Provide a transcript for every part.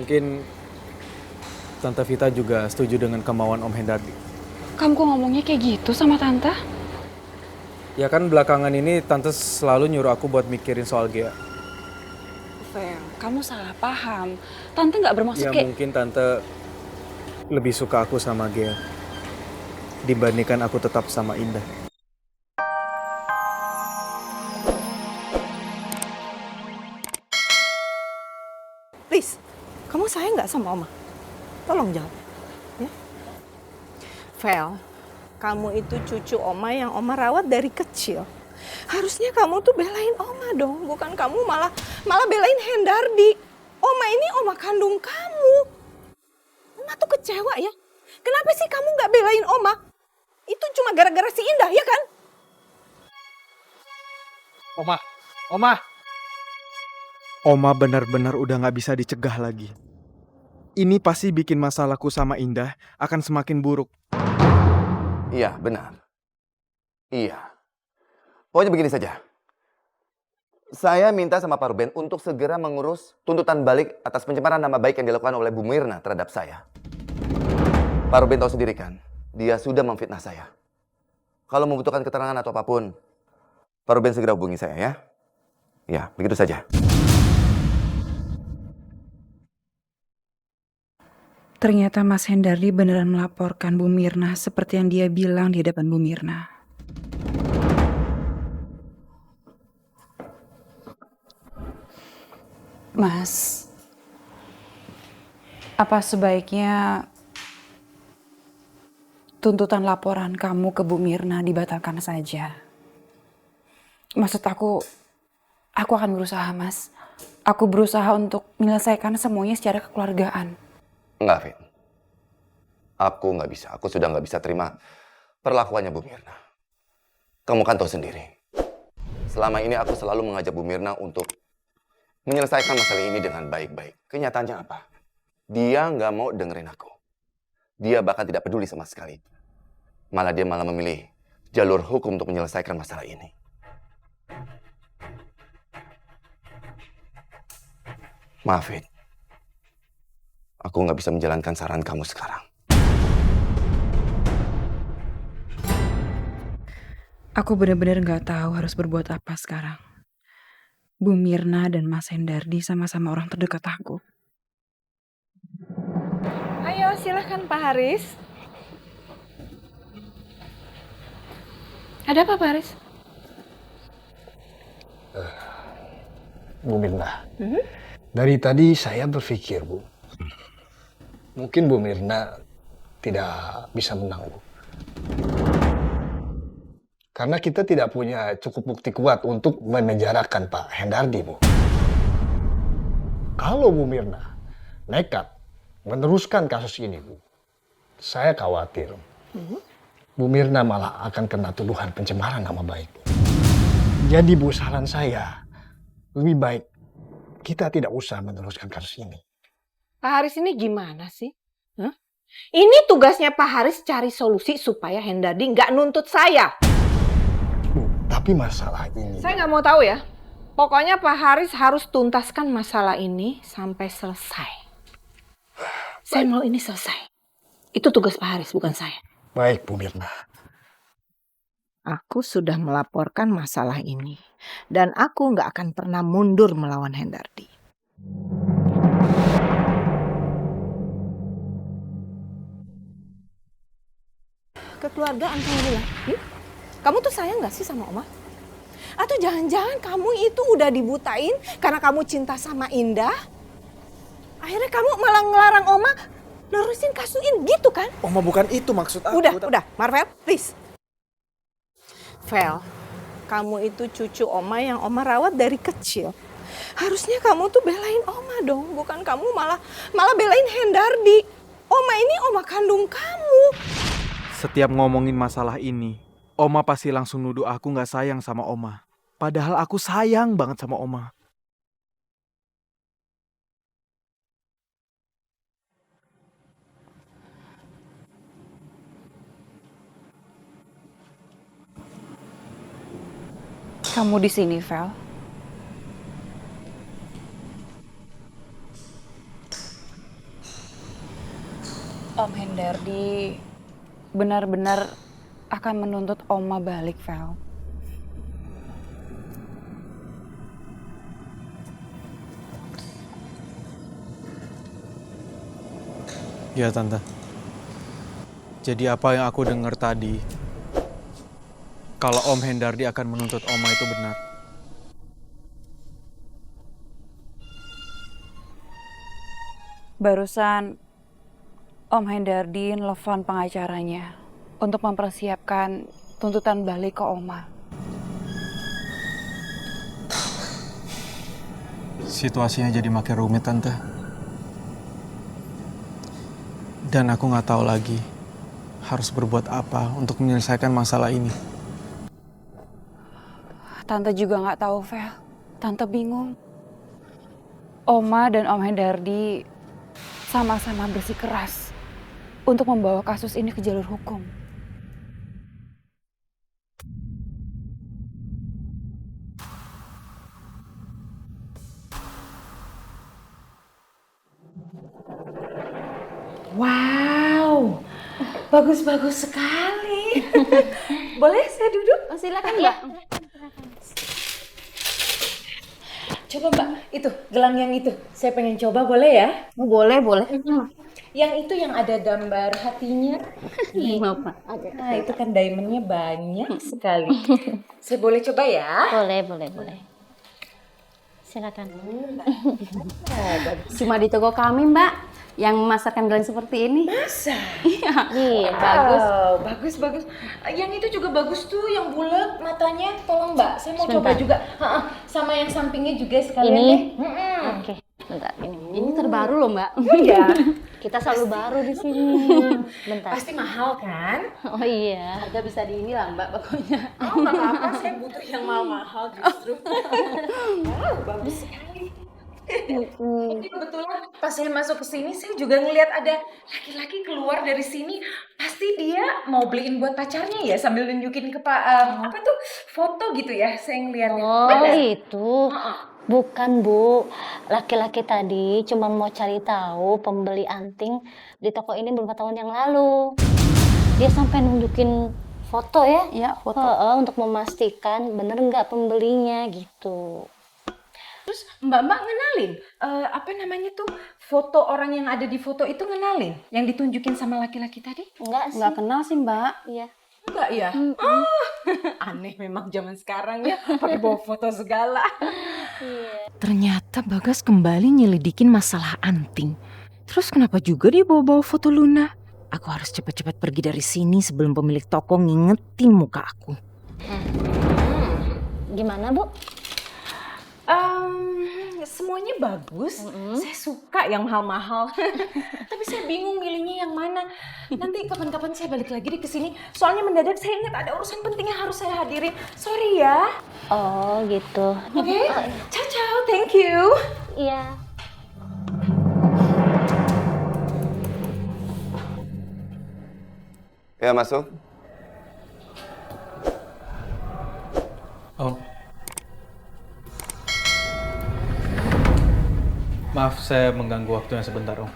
Mungkin Tante Vita juga setuju dengan kemauan Om Hendardi. Kamu kok ngomongnya kayak gitu sama Tante? Ya kan belakangan ini Tante selalu nyuruh aku buat mikirin soal Gea. Fel, kamu salah paham. Tante nggak bermaksud Ya kayak... mungkin Tante lebih suka aku sama Gea dibandingkan aku tetap sama Indah. Please, kamu sayang nggak sama Oma? Tolong jawab. Ya. Vel, kamu itu cucu Oma yang Oma rawat dari kecil. Harusnya kamu tuh belain Oma dong, bukan kamu malah belain Hendardi. Oma ini Oma kandung kamu. Oma tuh kecewa ya. Kenapa sih kamu nggak belain Oma? Itu cuma gara-gara si Indah, ya kan? Oma benar-benar udah gak bisa dicegah lagi. Ini pasti bikin masalahku sama Indah akan semakin buruk. Iya, benar. Iya. Pokoknya begini saja. Saya minta sama Pak Ruben untuk segera mengurus tuntutan balik atas pencemaran nama baik yang dilakukan oleh Bu Mirna terhadap saya. Pak Ruben tahu sendiri kan, dia sudah memfitnah saya. Kalau membutuhkan keterangan atau apapun, Pak Ruben segera hubungi saya ya. Ya, begitu saja. Ternyata Mas Hendardi beneran melaporkan Bu Mirna seperti yang dia bilang di hadapan Bu Mirna. Mas, apa sebaiknya tuntutan laporan kamu ke Bu Mirna dibatalkan saja? Maksud aku akan berusaha, Mas. Aku berusaha untuk menyelesaikan semuanya secara kekeluargaan. Enggak, Fit. Aku nggak bisa. Aku sudah nggak bisa terima perlakuannya Bu Mirna. Kamu kan tahu sendiri. Selama ini aku selalu mengajak Bu Mirna untuk menyelesaikan masalah ini dengan baik-baik. Kenyataannya apa? Dia nggak mau dengerin aku. Dia bahkan tidak peduli sama sekali. Malah dia memilih jalur hukum untuk menyelesaikan masalah ini. Maaf, Fit. Aku nggak bisa menjalankan saran kamu sekarang. Aku benar-benar nggak tahu harus berbuat apa sekarang. Bu Mirna dan Mas Hendardi sama-sama orang terdekat aku. Ayo silahkan Pak Haris. Ada apa, Pak Haris? Bu Mirna, dari tadi saya berpikir, Bu. Mungkin Bu Mirna tidak bisa menang, Bu. Karena kita tidak punya cukup bukti kuat untuk memenjarakan Pak Hendardi, Bu. Kalau Bu Mirna nekat meneruskan kasus ini, Bu, saya khawatir Bu Mirna malah akan kena tuduhan pencemaran nama baik, Bu. Jadi, Bu, saran saya, lebih baik kita tidak usah meneruskan kasus ini. Pak Haris ini gimana sih? Hah? Ini tugasnya Pak Haris cari solusi supaya Hendardi nggak nuntut saya. Bu, tapi masalah ini... Saya nggak mau tahu ya. Pokoknya Pak Haris harus tuntaskan masalah ini sampai selesai. Saya mau ini selesai. Itu tugas Pak Haris, bukan saya. Baik, Bu Mirna. Aku sudah melaporkan masalah ini. Dan aku nggak akan pernah mundur melawan Hendardi. Kekeluargaan kamu bilang, kamu tuh sayang nggak sih sama Oma? Atau jangan-jangan kamu itu udah dibutain karena kamu cinta sama Indah? Akhirnya kamu malah ngelarang Oma nerusin kasus ini, gitu kan? Oma, bukan itu maksud aku. Udah, Marvel, please. Vel, kamu itu cucu Oma yang Oma rawat dari kecil. Harusnya kamu tuh belain Oma dong, bukan kamu malah belain Hendardi. Oma ini Oma kandung kamu. Setiap ngomongin masalah ini, Oma pasti langsung nuduh aku gak sayang sama Oma. Padahal aku sayang banget sama Oma. Kamu di sini, Vel. Om Hendardi benar-benar akan menuntut Oma balik, Val. Ya Tante. Jadi apa yang aku dengar tadi, kalau Om Hendardi akan menuntut Oma itu benar. Barusan Om Hendardi nelfon pengacaranya untuk mempersiapkan tuntutan balik ke Oma. Situasinya jadi makin rumit, Tante. Dan aku nggak tahu lagi harus berbuat apa untuk menyelesaikan masalah ini. Tante juga nggak tahu, Vel. Tante bingung. Oma dan Om Hendardi sama-sama bersikeras untuk membawa kasus ini ke jalur hukum. Wow, bagus-bagus sekali. Boleh saya duduk? Oh, silakan Mbak. Coba Mbak, itu gelang yang itu. Saya pengen coba, boleh ya? Oh, boleh, boleh. Yang itu yang ada gambar hatinya. Maaf, Pak. Nah, itu kan diamondnya banyak sekali. Saya boleh coba ya? Boleh, boleh, boleh. Silakan. Cuma di toko kami, Mbak, yang memasarkan gelang seperti ini. Masa? Iya, bagus. Oh, bagus, bagus. Yang itu juga bagus tuh, yang bulat matanya. Tolong Mbak, saya mau coba Sebentar. juga. Sama yang sampingnya juga sekalian Ini? deh. Oke, bentar ini. Ini terbaru loh, Mbak. Iya. Kita selalu baru di sini. Bentar. Pasti mahal kan? Oh iya, harga bisa di ini lah, Mbak, pokoknya. Oh, nggak apa-apa, saya butuh yang mahal-mahal justru. Wow, bagus sekali. Ini kebetulan pas saya masuk ke sini, saya juga ngelihat ada laki-laki keluar dari sini. Pasti dia mau beliin buat pacarnya ya, sambil nunjukin ke Pak, apa tuh, foto gitu ya, saya ngeliatnya. Oh, Benar? itu. Bukan, Bu. Laki-laki tadi cuma mau cari tahu pembeli anting di toko ini beberapa tahun yang lalu. Dia sampai nunjukin foto ya? Iya, foto. Untuk memastikan bener nggak pembelinya gitu. Terus Mbak ngenalin, apa namanya tuh, foto orang yang ada di foto itu ngenalin? Yang ditunjukin sama laki-laki tadi? Enggak sih. Nggak kenal sih, Mbak. Iya. Enggak ya? Oh, aneh memang zaman sekarang ya, pakai bawa foto segala. Ternyata Bagas kembali nyelidikin masalah anting. Terus kenapa juga dia bawa-bawa foto Luna? Aku harus cepat-cepat pergi dari sini sebelum pemilik toko ngingetin muka aku. Gimana, Bu? Semuanya bagus. Saya suka yang mahal-mahal. Tapi saya bingung milihnya yang mana. Nanti kapan-kapan saya balik lagi deh ke sini. Soalnya mendadak saya ingat ada urusan penting yang harus saya hadirin. Sorry ya. Oh, gitu. Oke. Ciao ciao. Thank you. Iya. Ya, masuk. Om. Maaf, saya mengganggu waktunya sebentar, Om.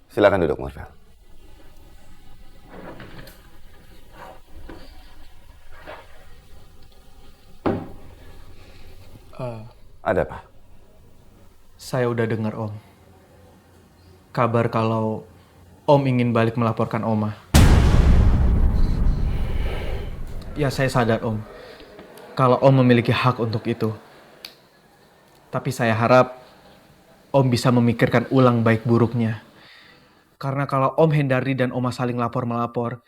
Silakan duduk, Marvel. Ada apa? Saya udah dengar, Om. Kabar kalau Om ingin balik melaporkan Oma. Ya, saya sadar, Om. Kalau Om memiliki hak untuk itu. Tapi saya harap Om bisa memikirkan ulang baik buruknya. Karena kalau Om Hendardi dan Oma saling lapor-melapor,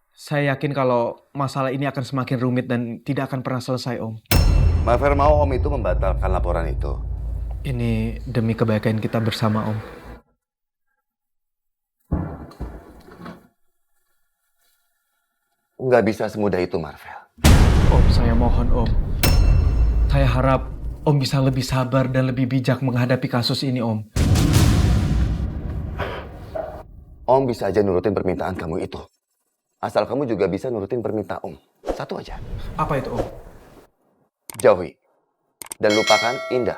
saya yakin kalau masalah ini akan semakin rumit dan tidak akan pernah selesai, Om. Marvel mau Om itu membatalkan laporan itu. Ini demi kebaikan kita bersama, Om. Nggak bisa semudah itu, Marvel. Om, saya mohon, Om. Saya harap Om bisa lebih sabar dan lebih bijak menghadapi kasus ini, Om. Om bisa aja nurutin permintaan kamu itu. Asal kamu juga bisa nurutin permintaan Om. Satu aja. Apa itu, Om? Jauhi. Dan lupakan Indah.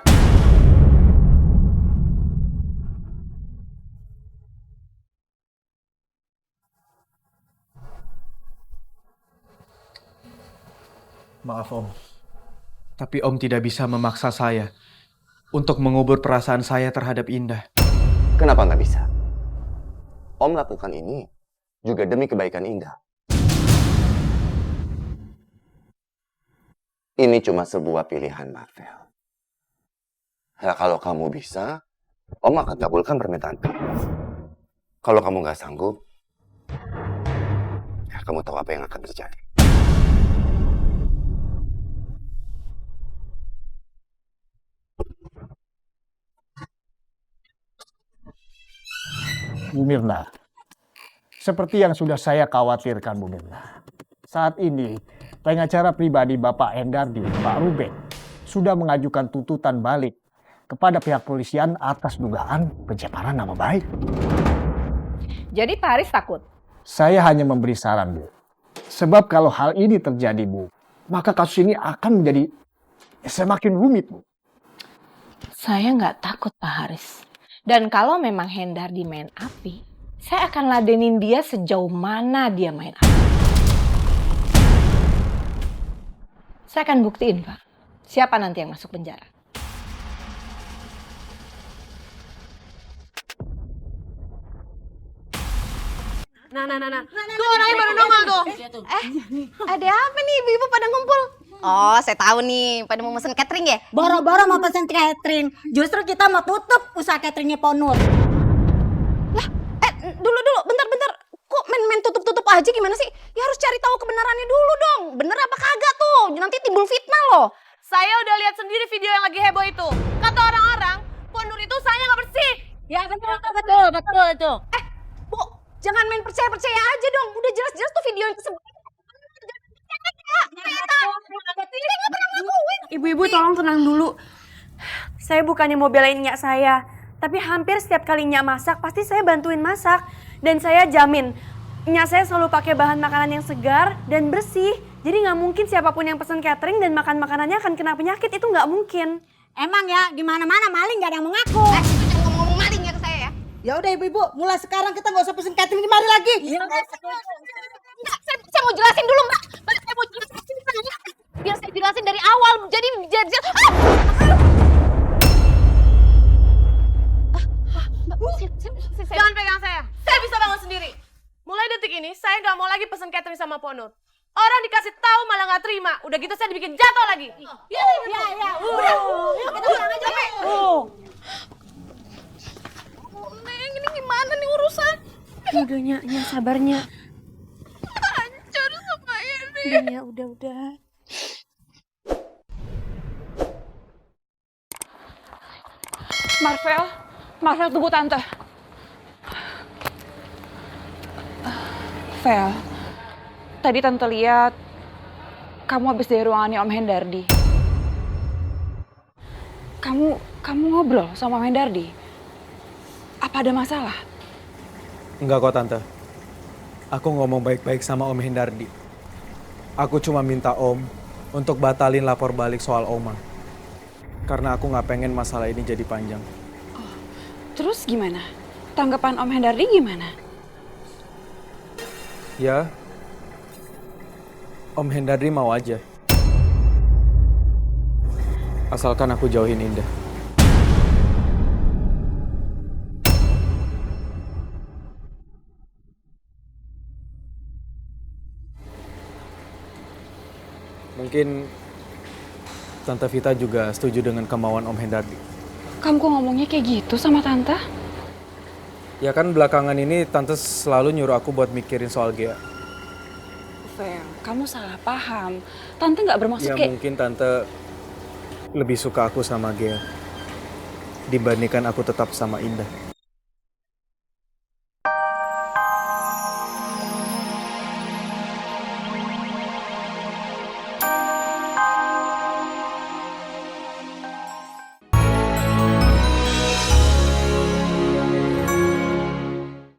Maaf Om, tapi Om tidak bisa memaksa saya untuk mengubur perasaan saya terhadap Indah. Kenapa nggak bisa? Om lakukan ini juga demi kebaikan Indah. Ini cuma sebuah pilihan, Marvel. Ya, kalau kamu bisa, Om akan kabulkan permintaan kamu. Kalau kamu nggak sanggup, ya kamu tahu apa yang akan terjadi. Bu Mirna, seperti yang sudah saya khawatirkan Bu Mirna, saat ini pengacara pribadi Bapak Hendardi, Pak Ruben, sudah mengajukan tuntutan balik kepada pihak polisian atas dugaan pencemaran nama baik. Jadi Pak Haris takut? Saya hanya memberi saran, Bu. Sebab kalau hal ini terjadi, Bu, maka kasus ini akan menjadi semakin rumit, Bu. Saya nggak takut Pak Haris. Dan kalau memang Hendardi main api, saya akan ladenin dia sejauh mana dia main api. Saya akan buktiin Pak, siapa nanti yang masuk penjara. Nah. Tuh orangnya baru nongol tuh. Ada apa nih ibu-ibu pada ngumpul? Oh, saya tahu nih, pada mau pesen catering ya? Boro-boro mau pesen catering. Justru kita mau tutup usaha cateringnya Ponur. Lah, dulu, bentar. Kok main tutup-tutup aja gimana sih? Ya harus cari tahu kebenarannya dulu dong. Bener apa kagak tuh? Nanti timbul fitnah loh. Saya udah lihat sendiri video yang lagi heboh itu. Kata orang-orang, Ponur itu usahanya nggak bersih. Ya betul itu. Bu, jangan main percaya-percaya aja dong. Udah jelas-jelas tuh video yang tersebut. Ibu-ibu tolong tenang dulu. Saya bukannya mau belain nyak saya, tapi hampir setiap kali nyak masak pasti saya bantuin masak. Dan saya jamin nyak saya selalu pakai bahan makanan yang segar dan bersih. Jadi nggak mungkin siapapun yang pesen catering dan makan makanannya akan kena penyakit, itu nggak mungkin. Emang ya di mana-mana maling nggak ada yang mengaku. Jangan ngomong maling ya ke saya ya. Ya udah ibu-ibu, mulai sekarang kita nggak usah pesen catering di mari lagi. Enggak, saya mau jelasin dulu mbak. Saya mau jelasin biar saya jelasin dari awal. Jadi Jangan pegang saya. Saya bisa bangun sendiri. Mulai detik ini, saya nggak mau lagi pesen catering sama Ponur. Orang dikasih tahu malah nggak terima. Udah gitu saya dibikin jatuh lagi. Ya. Udah. Kita pulang aja. Neng, ini gimana nih urusan? Udah nyak sabarnya. Hancur semua ini. Udah. Marvel tunggu tante. Vel, tadi tante lihat kamu habis dari ruangannya Om Hendardi. Kamu ngobrol sama Om Hendardi? Apa ada masalah? Enggak kok Tante. Aku ngomong baik-baik sama Om Hendardi. Aku cuma minta Om untuk batalin lapor balik soal Oma. Karena aku nggak pengen masalah ini jadi panjang. Oh, terus gimana? Tanggapan Om Hendardi gimana? Ya, Om Hendardi mau aja. Asalkan aku jauhin Indah. Mungkin Tante Vita juga setuju dengan kemauan Om Hendardi. Kamu kok ngomongnya kayak gitu sama Tante? Ya kan belakangan ini Tante selalu nyuruh aku buat mikirin soal Gea. Vel, kamu salah paham. Tante nggak bermaksud Ya kayak... mungkin Tante lebih suka aku sama Gea dibandingkan aku tetap sama Indah.